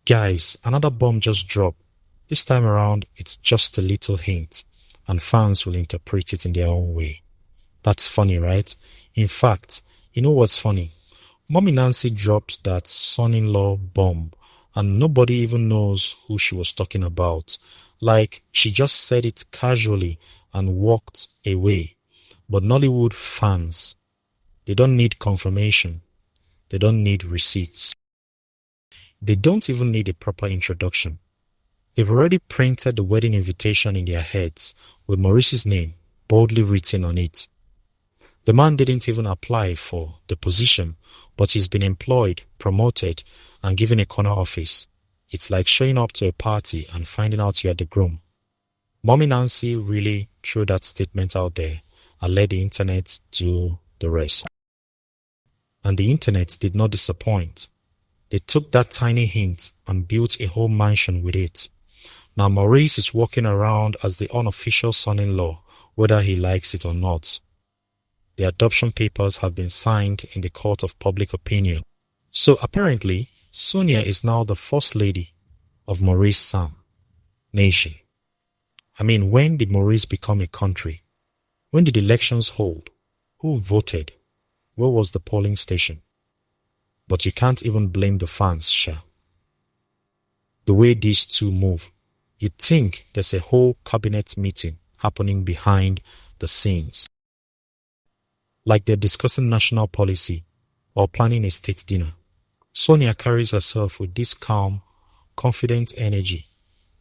Guys, another bomb just dropped. This time around, it's just a little hint, and fans will interpret it in their own way. That's funny, right? In fact, you know what's funny? Mommy Nancy dropped that son-in-law bomb, and nobody even knows who she was talking about. Like, she just said it casually and walked away. But Nollywood fans, they don't need confirmation. They don't need receipts. They don't even need a proper introduction. They've already printed the wedding invitation in their heads with Maurice's name boldly written on it. The man didn't even apply for the position, but he's been employed, promoted, and given a corner office. It's like showing up to a party and finding out you're the groom. Mommy Nancy really threw that statement out there and let the internet do the rest. And the internet did not disappoint. They took that tiny hint and built a whole mansion with it. Now Maurice is walking around as the unofficial son-in-law, whether he likes it or not. The adoption papers have been signed in the court of public opinion. So apparently, Sonia is now the first lady of Maurice Nation. I mean, when did Maurice become a country? When did elections hold? Who voted? Where was the polling station? But you can't even blame the fans, Sha. The way these two move, you'd think there's a whole cabinet meeting happening behind the scenes. Like they're discussing national policy or planning a state dinner. Sonia carries herself with this calm, confident energy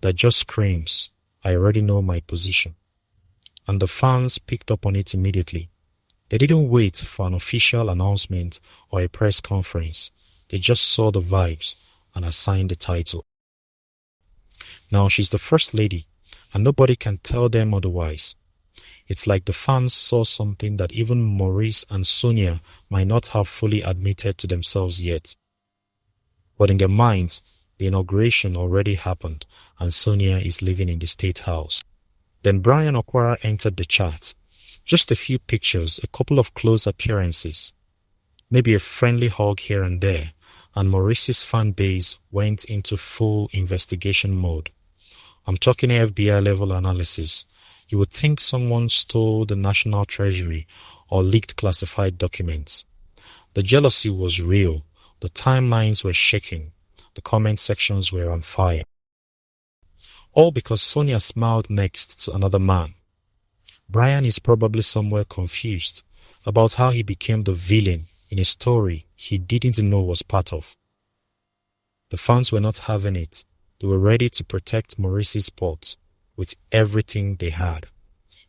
that just screams, I already know my position. And the fans picked up on it immediately. They didn't wait for an official announcement or a press conference. They just saw the vibes and assigned the title. Now she's the first lady, and nobody can tell them otherwise. It's like the fans saw something that even Maurice and Sonia might not have fully admitted to themselves yet. But in their minds, the inauguration already happened, and Sonia is living in the State House. Then Brian Aqua entered the chat. Just a few pictures, a couple of close appearances, maybe a friendly hug here and there, and Maurice's fan base went into full investigation mode. I'm talking FBI level analysis. You would think someone stole the National Treasury or leaked classified documents. The jealousy was real. The timelines were shaking. The comment sections were on fire. All because Sonia smiled next to another man. Brian is probably somewhere confused about how he became the villain in a story he didn't know was part of. The fans were not having it. They were ready to protect Maurice's spot with everything they had.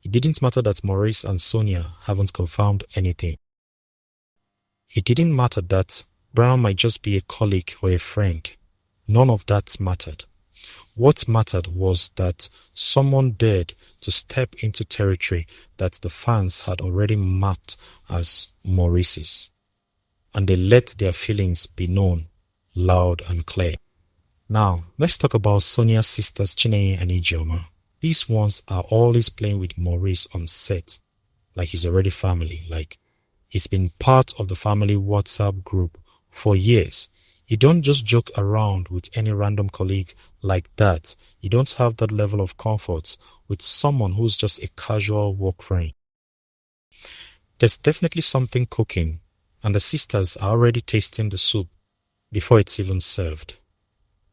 It didn't matter that Maurice and Sonia haven't confirmed anything. It didn't matter that Brian might just be a colleague or a friend. None of that mattered. What mattered was that someone dared to step into territory that the fans had already mapped as Maurice's. And they let their feelings be known, loud and clear. Now, let's talk about Sonia's sisters Chineye and Ijeoma. These ones are always playing with Maurice on set, like he's already family, like he's been part of the family WhatsApp group for years. You don't just joke around with any random colleague like that. You don't have that level of comfort with someone who's just a casual work friend. There's definitely something cooking, and the sisters are already tasting the soup before it's even served.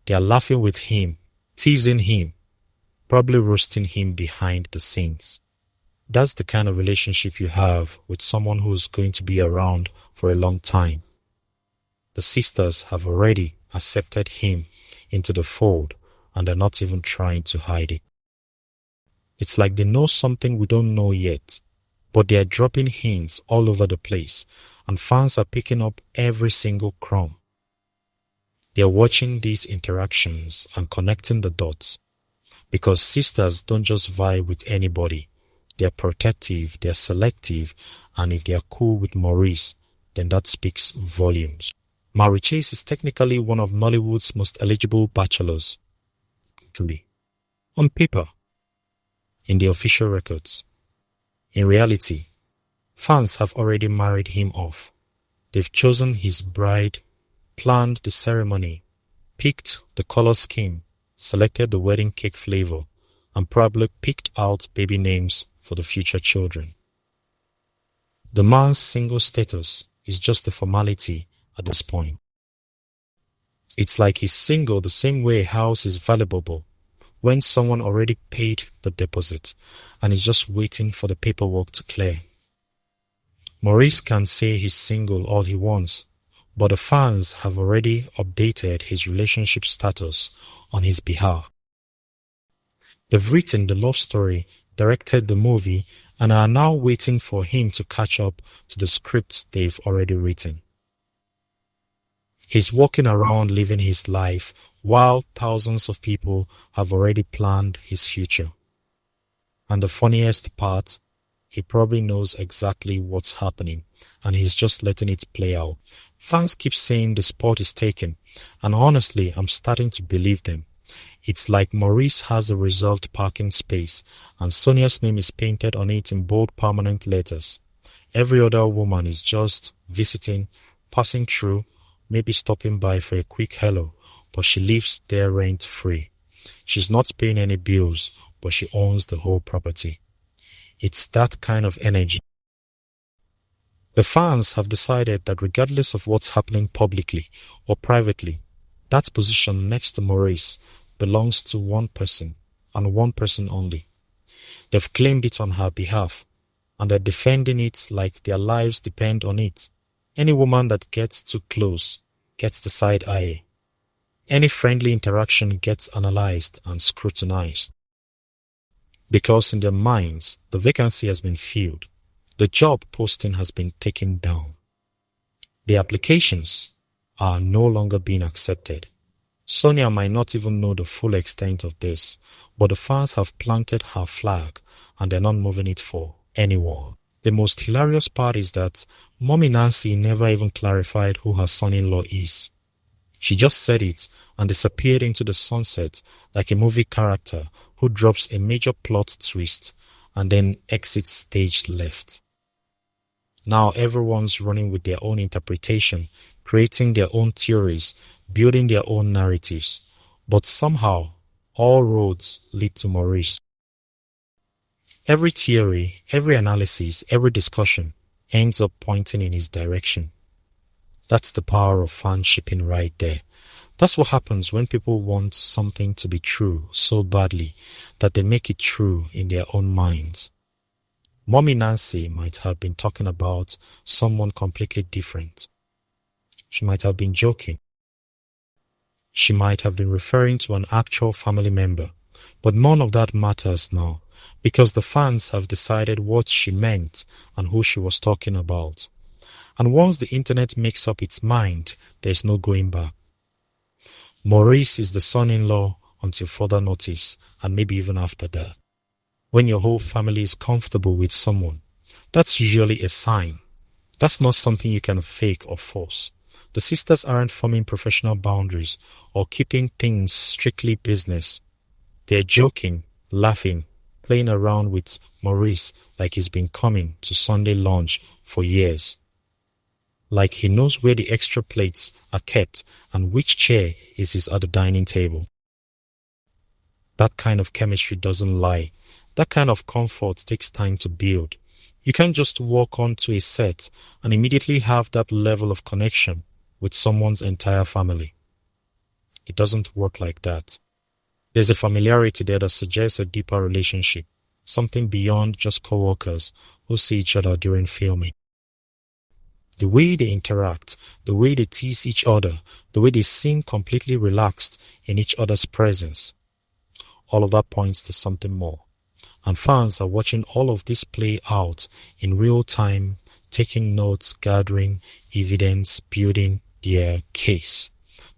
They are laughing with him, teasing him, probably roasting him behind the scenes. That's the kind of relationship you have with someone who's going to be around for a long time. The sisters have already accepted him into the fold, and they're not even trying to hide it. It's like they know something we don't know yet, but they are dropping hints all over the place, and fans are picking up every single crumb. They are watching these interactions and connecting the dots, because sisters don't just vibe with anybody. They are protective, they are selective, and if they are cool with Maurice, then that speaks volumes. Maurice is technically one of Nollywood's most eligible bachelors. On paper, in the official records. In reality, fans have already married him off. They've chosen his bride, planned the ceremony, picked the color scheme, selected the wedding cake flavor, and probably picked out baby names for the future children. The man's single status is just a formality at this point. It's like he's single the same way a house is valuable when someone already paid the deposit and is just waiting for the paperwork to clear. Maurice can say he's single all he wants, but the fans have already updated his relationship status on his behalf. They've written the love story, directed the movie, and are now waiting for him to catch up to the script they've already written. He's walking around living his life while thousands of people have already planned his future. And the funniest part, he probably knows exactly what's happening and he's just letting it play out. Fans keep saying the spot is taken, and honestly, I'm starting to believe them. It's like Maurice has a reserved parking space and Sonia's name is painted on it in bold permanent letters. Every other woman is just visiting, passing through, maybe stopping by for a quick hello, but she lives there rent-free. She's not paying any bills, but she owns the whole property. It's that kind of energy. The fans have decided that regardless of what's happening publicly or privately, that position next to Maurice belongs to one person and one person only. They've claimed it on her behalf, and they're defending it like their lives depend on it. Any woman that gets too close gets the side eye. Any friendly interaction gets analyzed and scrutinized. Because in their minds, the vacancy has been filled. The job posting has been taken down. The applications are no longer being accepted. Sonia might not even know the full extent of this, but the fans have planted her flag and they're not moving it for anyone. The most hilarious part is that Mommy Nancy never even clarified who her son-in-law is. She just said it and disappeared into the sunset like a movie character who drops a major plot twist and then exits stage left. Now everyone's running with their own interpretation, creating their own theories, building their own narratives. But somehow, all roads lead to Maurice. Every theory, every analysis, every discussion ends up pointing in his direction. That's the power of fanshipping right there. That's what happens when people want something to be true so badly that they make it true in their own minds. Mommy Nancy might have been talking about someone completely different. She might have been joking. She might have been referring to an actual family member, but none of that matters now because the fans have decided what she meant and who she was talking about. And once the internet makes up its mind, there's no going back. Maurice is the son-in-law until further notice, and maybe even after that. When your whole family is comfortable with someone, that's usually a sign. That's not something you can fake or force. The sisters aren't forming professional boundaries or keeping things strictly business. They're joking, laughing, playing around with Maurice like he's been coming to Sunday lunch for years. Like he knows where the extra plates are kept and which chair is his at the dining table. That kind of chemistry doesn't lie. That kind of comfort takes time to build. You can't just walk onto a set and immediately have that level of connection with someone's entire family. It doesn't work like that. There's a familiarity there that suggests a deeper relationship, something beyond just co-workers who see each other during filming. The way they interact, the way they tease each other, the way they seem completely relaxed in each other's presence, all of that points to something more. And fans are watching all of this play out in real time, taking notes, gathering evidence, building their case.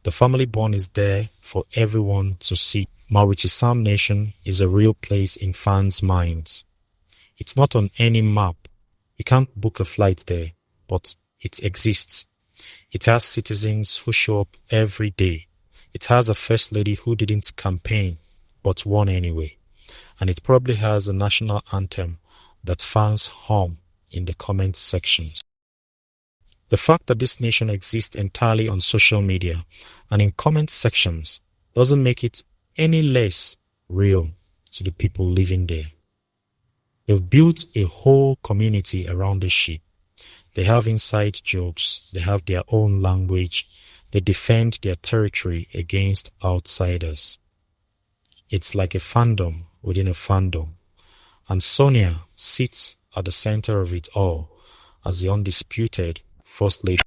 The family bond is there for everyone to see. Maurice Nation is a real place in fans' minds. It's not on any map. You can't book a flight there, but it exists. It has citizens who show up every day. It has a first lady who didn't campaign, but won anyway. And it probably has a national anthem that fans hum in the comment sections. The fact that this nation exists entirely on social media and in comment sections doesn't make it any less real to the people living there. They've built a whole community around the sheep. They have inside jokes, they have their own language, they defend their territory against outsiders. It's like a fandom within a fandom, and Sonia sits at the center of it all as the undisputed First Lady.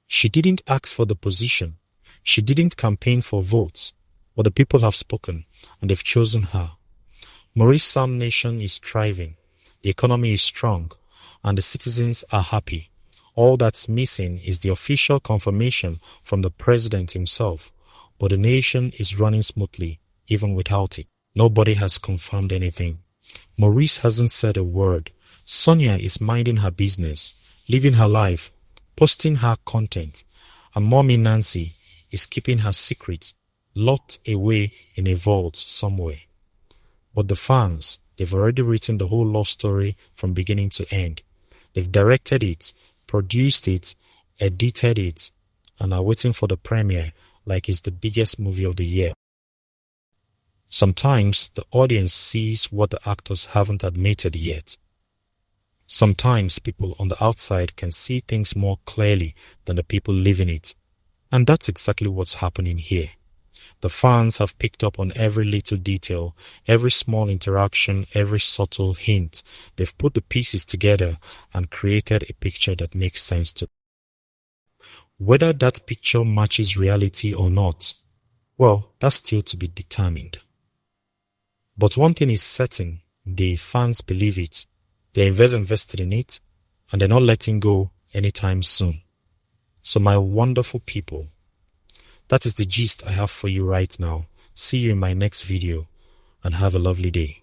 She didn't ask for the position, she didn't campaign for votes, but the people have spoken and they've chosen her. Maurice Nation is thriving, the economy is strong, and the citizens are happy. All that's missing is the official confirmation from the president himself, but the nation is running smoothly even without it. Nobody has confirmed anything. Maurice hasn't said a word. Sonia is minding her business, living her life, posting her content, and Mommy Nancy is keeping her secrets locked away in a vault somewhere. But the fans, they've already written the whole love story from beginning to end. They've directed it, produced it, edited it, and are waiting for the premiere like it's the biggest movie of the year. Sometimes the audience sees what the actors haven't admitted yet. Sometimes people on the outside can see things more clearly than the people living it. And that's exactly what's happening here. The fans have picked up on every little detail, every small interaction, every subtle hint. They've put the pieces together and created a picture that makes sense to them. Whether that picture matches reality or not, well, that's still to be determined. But one thing is certain, the fans believe it. They're invested in it, and they're not letting go anytime soon. So my wonderful people, that is the gist I have for you right now. See you in my next video, and have a lovely day.